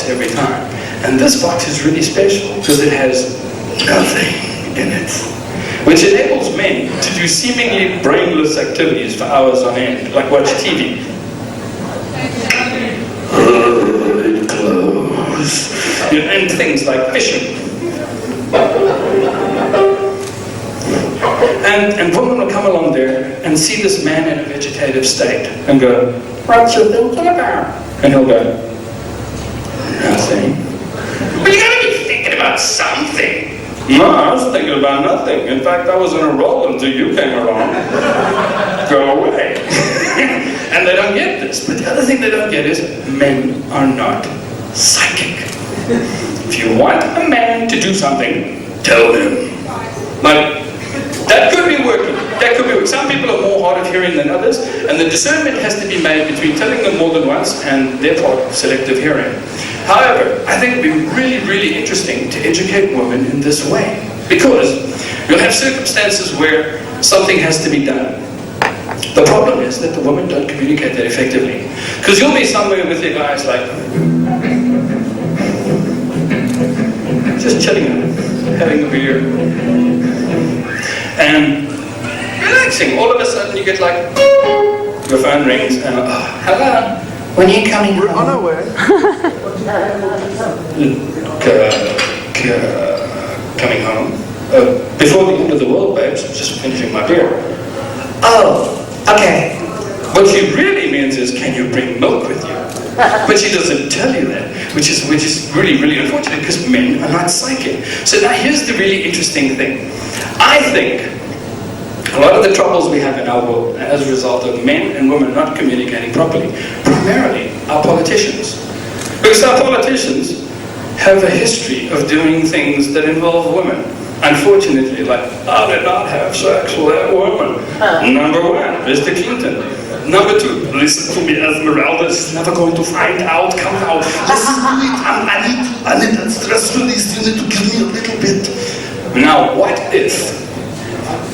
box every time. And this box is really special because it has nothing in it, which enables men to do seemingly brainless activities for hours on end, like watch TV. It glows. And things like fishing. And women will come along there and see this man in a vegetative state and go, "What you thinking about?" And he'll go, "Nothing." "Well, you gotta be thinking about something." "No, I was thinking about nothing. In fact, I was on a roll until you came along." "Go away." And they don't get this. But the other thing they don't get is men are not psychic. If you want a man to do something, tell him. Like, that could be working. That could be working. Some people are more hard of hearing than others, and the discernment has to be made between telling them more than once and their part, selective hearing. However, I think it would be really, really interesting to educate women in this way, because you'll have circumstances where something has to be done. The problem is that the women don't communicate that effectively. Because you'll be somewhere with your guys like, just chilling out, having a beer, and relaxing. All of a sudden you get like, your phone rings and, "Hello, when are you coming home?" We're on our way. Coming home? Before the end of the world, babes. I'm just finishing my beer. "Oh, okay." What she really means is, "Can you bring milk with you?" But she doesn't tell you that, which is really, really unfortunate, because men are not psychic. So now here's the really interesting thing. I think a lot of the troubles we have in our world as a result of men and women not communicating properly, primarily our politicians. Because our politicians have a history of doing things that involve women. Unfortunately, like, "I did not have sex with that woman." Number one, Mr. Clinton. Number two, "Listen to me, Esmeralda, she's never going to find out. Come now, listen to me. I need that stress release. You need to give me a little bit." Now, what if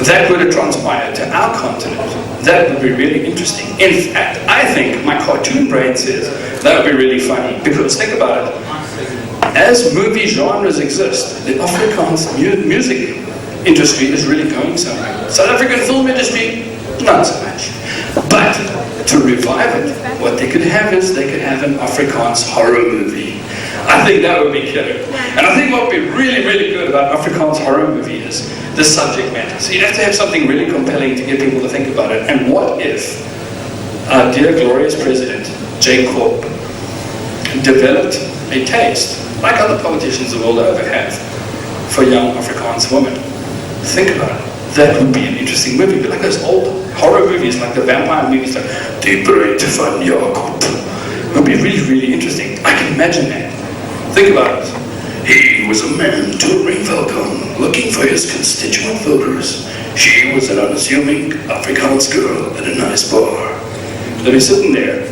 that were to transpire to our continent? That would be really interesting. In fact, I think my cartoon brain says that would be really funny, because think about it. As movie genres exist, the Afrikaans music industry is really going somewhere. South African film industry, not so much. But to revive it, what they could have is they could have an Afrikaans horror movie. I think that would be killer. And I think what would be really, really good about Afrikaans horror movie is the subject matter. So you'd have to have something really compelling to get people to think about it. And what if our dear glorious president, Jacob, developed a taste, like other politicians the world over have, for young Afrikaans women? Think about it. That would be an interesting movie. But like those old horror movies, like the vampire movies, like Die Bruid van Jacob. It would be really, really interesting. I can imagine that. Think about it. He was a man touring Falcon, looking for his constituent voters. She was an unassuming Afrikaans girl at a nice bar. They'd be sitting there,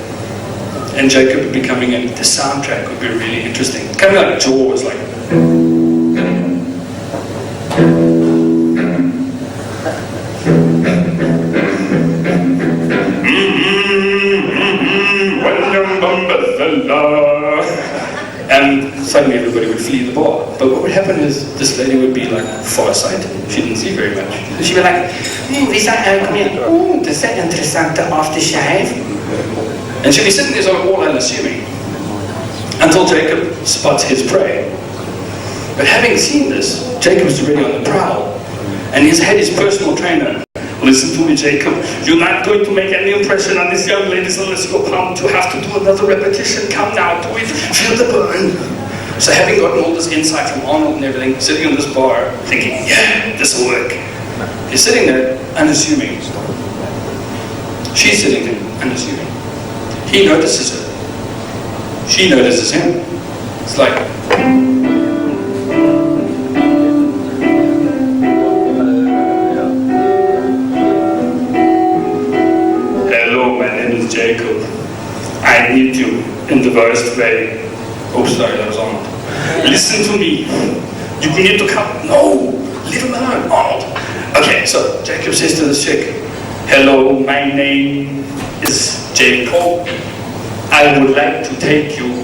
and Jacob would be coming in. The soundtrack would be really interesting. Kind of like Jaws, like. And suddenly everybody would flee the bar. But what would happen is this lady would be like farsighted. She didn't see very much. So she'd be like, "Wie zijn uitgekomen? Dat is een interessante aftershave." And she'd be sitting there sort of all unassuming until Jacob spots his prey. But having seen this, Jacob's already on the prowl. And he's had his personal trainer. "Listen to me, Jacob. You're not going to make any impression on this young lady unless you come to have to do another repetition. Come now, do it. Feel the burn." So having gotten all this insight from Arnold and everything, sitting in this bar, thinking, "Yeah, this will work." He's sitting there, unassuming. She's sitting there, unassuming. He notices her. She notices him. It's like, "Jacob, I need you in the worst way." Oh, sorry, that was Arnold. "Listen to me. You need to come." "No, leave him alone, Arnold." Okay, so Jacob says to this chick, "Hello, my name is Jacob. I would like to take you